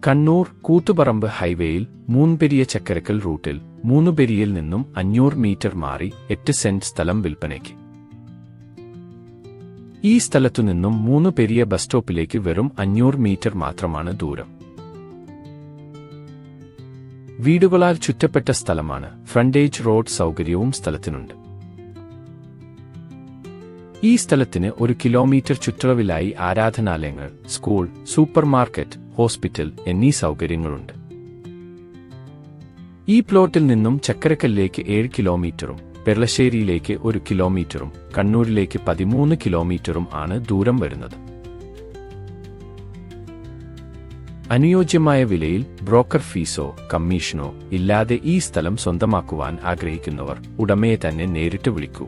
കണ്ണൂർ കൂത്തുപറമ്പ് ഹൈവേയിൽ മൂന്നുപെരിയ ചക്കരക്കൽ റൂട്ടിൽ മൂന്നുപെരിയിൽ നിന്നും 500 മീറ്റർ മാറി 8 സെന്റ് സ്ഥലം വിൽപ്പനയ്ക്ക്. ഈ സ്ഥലത്തുനിന്നും മൂന്നുപെരിയ ബസ് സ്റ്റോപ്പിലേക്ക് വെറും 500 മീറ്റർ മാത്രമാണ് ദൂരം. വീടുകളാൽ ചുറ്റപ്പെട്ട സ്ഥലമാണ്. ഫ്രണ്ടേജ് റോഡ് സൗകര്യവും സ്ഥലത്തിനുണ്ട്. ഈ സ്ഥലത്തിന് 1 കിലോമീറ്റർ ചുറ്റളവിലായി ആരാധനാലയങ്ങൾ, സ്കൂൾ, സൂപ്പർമാർക്കറ്റ്, ഹോസ്പിറ്റൽ എന്നീ സൗകര്യങ്ങളുണ്ട്. ഈ പ്ലോട്ടിൽ നിന്നും ചക്കരക്കല്ലിലേക്ക് 7 കിലോമീറ്ററും പെർളശ്ശേരിയിലേക്ക് 1 കിലോമീറ്ററും കണ്ണൂരിലേക്ക് 13 കിലോമീറ്ററും ആണ് ദൂരം വരുന്നത്. അനുയോജ്യമായ വിലയിൽ ബ്രോക്കർ ഫീസോ കമ്മീഷനോ ഇല്ലാതെ ഈ സ്ഥലം സ്വന്തമാക്കുവാൻ ആഗ്രഹിക്കുന്നവർ ഉടമയെ തന്നെ നേരിട്ട് വിളിക്കൂ.